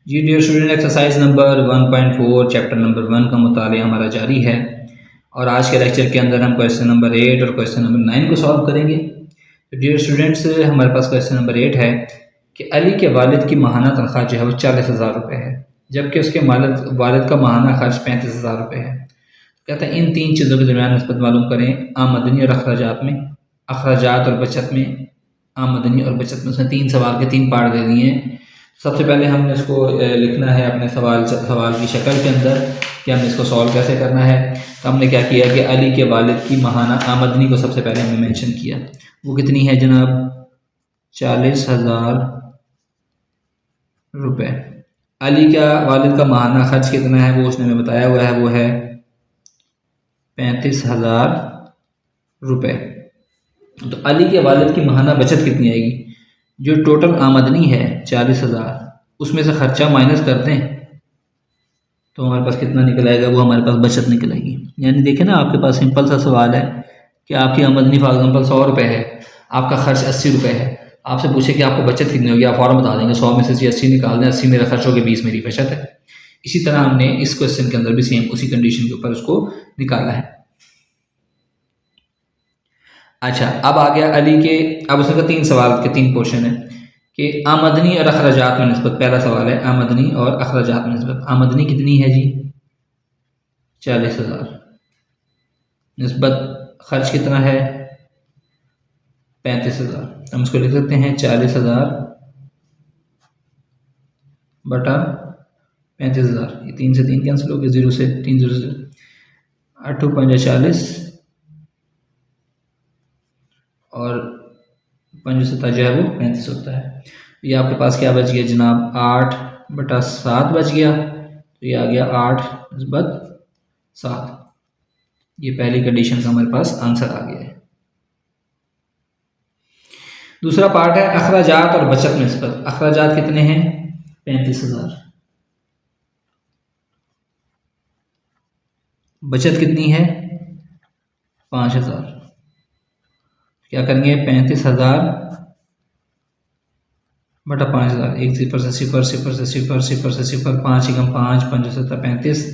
जी dear student, exercise number 1.4 chapter number 1 का मुतालिया हमारा जारी है और आज के लेक्चर के अंदर हम क्वेश्चन नंबर 8 और क्वेश्चन नंबर 9 को सॉल्व करेंगे। तो डियर स्टूडेंट्स, हमारे पास क्वेश्चन नंबर 8 है कि अली के वालिद की माहाना तनख्वाह जो है वो 40,000 रुपये है, जबकि उसके वालिद का माहाना खर्च 35,000 रुपये है। कहते हैं इन तीन चीज़ों के दरमियान निस्बत मालूम करें आमदनी और अखराजात में, अखराजात और बचत में, आमदनी और बचत में। उसने तीन सवाल के तीन पार्ट दे दिए हैं। सबसे पहले हमने इसको लिखना है अपने सवाल की शक्ल के अंदर कि हमने इसको सॉल्व कैसे करना है। तो हमने क्या किया कि अली के वालिद की माहाना आमदनी को सबसे पहले हमने मेंशन किया। वो कितनी है जनाब? 40,000 रुपये। अली का वालिद का माहाना खर्च कितना है वो उसने हमें बताया हुआ है, वो है 35,000 रुपये। तो अली के वालिद की माहाना बचत कितनी आएगी? जो टोटल आमदनी है 40,000, उसमें से खर्चा माइनस कर दें तो हमारे पास कितना निकल आएगा? वो हमारे पास बचत निकल आएगी। यानी देखें ना, आपके पास सिंपल सा सवाल है कि आपकी आमदनी फॉर एग्जाम्पल 100 रुपये है, आपका खर्च 80 रुपये है। आपसे पूछे कि आपको बचत कितनी होगी, आप फौरन बता देंगे 100 में से 80 निकाल दें, 80 मेरा खर्च हो गया, 20 मेरी बचत है। इसी तरह हमने इस क्वेश्चन के अंदर भी सेम उसी कंडीशन के ऊपर उसको निकाला है। अच्छा, अब आ गया अली के, अब उसका तीन सवाल के तीन पोर्शन है कि आमदनी और अखराजात में निस्बत। पहला सवाल है आमदनी और अखराजात में निस्बत। आमदनी कितनी है जी? 40,000। निस्बत खर्च कितना है? 35,000। हम इसको लिख सकते हैं 40,000 बटा 35,000। ये 3 से 3 कैंसिल हो गया, 0 से 3, 0 से 8 5 40 और 5 7 जो है वो 35 होता है। ये आपके पास क्या बच गया जनाब? 8 बटा 7 बच गया। तो ये आ गया 8 निस्बत 7। ये पहली कंडीशन का हमारे पास आंसर आ गया है। दूसरा पार्ट है अखराजात और बचत में निस्बत। अखराजात कितने हैं? 35,000। बचत कितनी है? 5,000। क्या करेंगे? 35,000 बटा 5,000। एक सिफर से सिफर, सिफर से सिफर, सिफर से सिफर, 5 एकम 5, 5 7 35,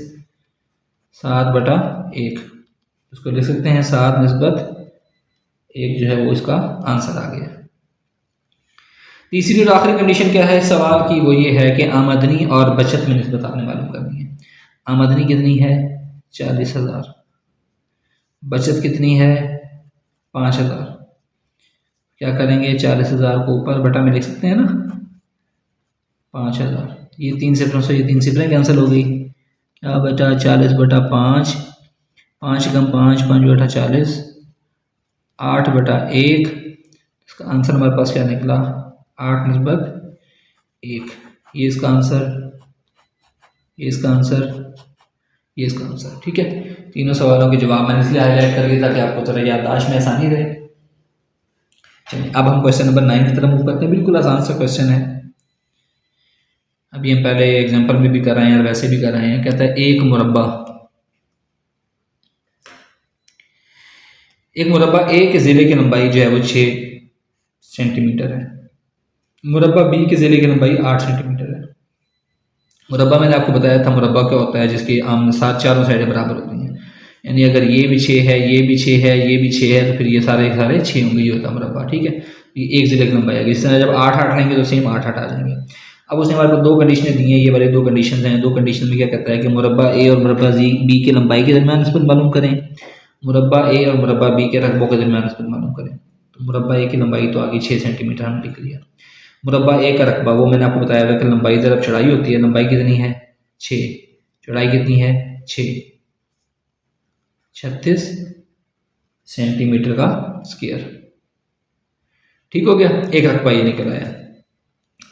7 बटा 1। इसको लिख सकते हैं 7 निस्बत 1 जो है वो इसका आंसर आ गया। तीसरी और आखिरी कंडीशन क्या है सवाल की? वो ये है कि आमदनी और बचत में निस्बत आपने मालूम करनी है। आमदनी कितनी है? 40,000। बचत कितनी है? 5,000। क्या करेंगे? 40,000 को ऊपर बटा में लिख सकते हैं ना, 5,000। ये 3 सिफरों से ये 3 सिफरें कैंसिल हो गई। क्या बचा? 40 बटा 5, 5 कम 5, 5 बटा 40, 8 बटा 1। इसका आंसर हमारे पास क्या निकला? 8 निस्बत 1। ये इसका आंसर, ये इसका आंसर, ये इसका आंसर। ठीक है, तीनों सवालों के जवाब मैंने इसलिए हाईलाइट कर दिया ताकि आपको थोड़ा याददाश्त में आसानी रहे। चलिए अब हम क्वेश्चन नंबर 9 की तरफ मूव करते हैं। बिल्कुल आसान सा क्वेश्चन है। अभी हम पहले एग्जांपल में भी कर रहे हैं और वैसे भी कर रहे हैं। कहता है एक मुरब्बा ए के ज़िले की लंबाई जो है वो 6 सेंटीमीटर है। मुरब्बा बी के ज़िले की लंबाई 8 सेंटीमीटर है। मुरब्बा मैंने आपको बताया था मुरब्बा क्या होता है, जिसकी आम साथ चारों साइडें बराबर होती हैं। यानी अगर ये भी 6 है, ये भी 6 है, ये भी 6 है, तो फिर ये सारे 6 होंगे। ये होता है मुरब्बा। ठीक है, ये एक ज़िले की लंबाई है। इस तरह जब 8 8 लेंगे तो सेम 8 8 आ जाएंगे। अब उसने हमारे को दो कंडीशनें दी हैं। ये वाले दो कंडीशन हैं। दो कंडीशन में क्या कहता है कि मुरब्बा ए और मुरब्बा बी की लंबाई के दरमियान निस्बत मालूम करें, मुरब्बा ए और मुरब्बा बी के रकबों के दरमियान निस्बत मालूम करें। तो मुरब्बा ए की लंबाई तो आ गई 6 सेंटीमीटर, हमने लिख लिया। मुरब्बा ए का रकबा वो मैंने आपको बताया था कि लंबाई ज़रब चौड़ाई होती है। लंबाई कितनी है? 6। चौड़ाई कितनी है? 6, 36 सेंटीमीटर का स्क्वायर। ठीक हो गया, एक रकबा ये निकल आया।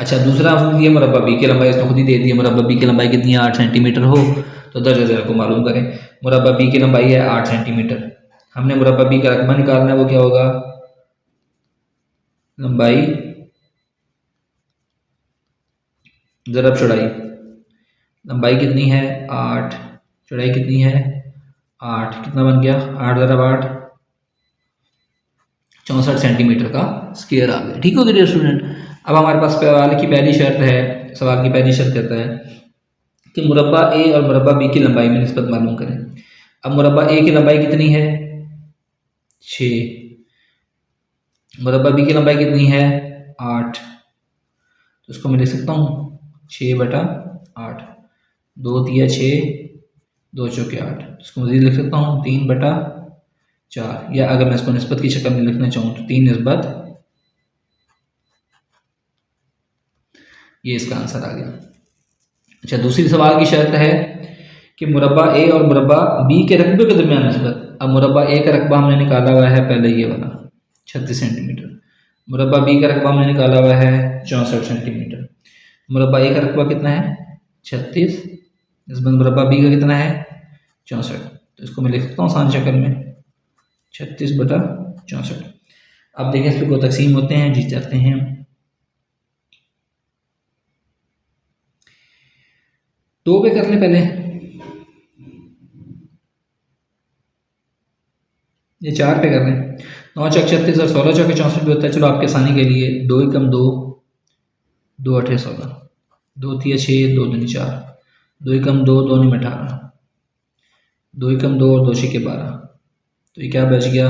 अच्छा, दूसरा उसने दिया मुरब्बा बी की लंबाई, उसने खुद ही दे दिया। मुरब्बा बी की लंबाई कितनी है? 8 सेंटीमीटर हो तो दर्जा ज़रा को मालूम करें। मुरब्बा बी की लंबाई है 8 सेंटीमीटर। हमने मुरब्बा बी का रकबा निकालना है, वो क्या होगा? लंबाई ज़रब चौड़ाई। लंबाई कितनी है? 8। चौड़ाई कितनी है? 8। कितना बन गया? 8 ज़रब 8, 64 सेंटीमीटर का स्क्वायर आ गया। ठीक हो गया डियर स्टूडेंट। अब हमारे पास सवाल की पहली शर्त है सवाल की पहली शर्त कहता है कि मुरब्बा ए और मुरब्बा बी की लंबाई में निस्बत मालूम करें। अब मुरब्बा ए की लंबाई कितनी है 6, मुरब्बा बी की लंबाई कितनी है 8, तो इसको मैं लिख सकता हूँ 6/8, 2 दिया 6, 2 चौके 8, इसको मज़ीद लिख सकता हूँ 3/4, या अगर मैं इसको निस्बत की शक्ल में लिखना चाहूँ तो 3 निस्बत, ये इसका आंसर आ गया। अच्छा, दूसरी सवाल की शर्त है कि मुरब्बा ए और मुरब्बा बी के रकबे के दरमियान निस्बत। अब मुरब्बा ए का रकबा हमने निकाला हुआ है पहले ये वाला 36 सेंटीमीटर, मुरब्बा बी का रकबा हमने निकाला हुआ है 64 सेंटीमीटर। मुरब्बा ए का रकबा कितना है 36, निस्बत मुरब्बा बी का कितना है 64, तो इसको मैं लिख सकता हूँ आसान शक्ल में 36/64। अब देखें इस पर को तकसीम होते हैं, जीत जाते हैं। दो पे कर लें पहले, ये 4 पे कर लें। 9 चौक 36 और 16 चौके 64 भी होता है। चलो आपके आसानी के लिए 2 एकम 2, 2 अठे 16, 2 तिया 6, 2 दूनी 4, 2 एकम 2, 2 निम 18, 2 एकम 2 और 2 छिके 12, तो ये क्या बच गया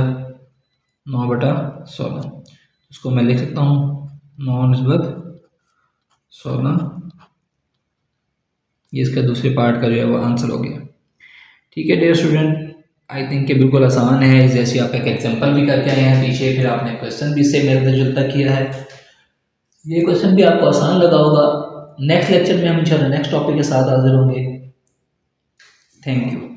9/16। इसको मैं लिख सकता हूँ 9 निस्बत 16, ये इसका दूसरे पार्ट का जो है वो आंसर हो गया। ठीक है डियर स्टूडेंट, आई थिंक कि बिल्कुल आसान है। जैसे आप एक एग्जांपल भी करके आए हैं पीछे, फिर आपने क्वेश्चन भी इससे मिलता जुलता किया है, ये क्वेश्चन भी आपको आसान लगा होगा। नेक्स्ट लेक्चर में हम इंशाल्लाह नेक्स्ट टॉपिक के साथ हाजिर होंगे। Thank you.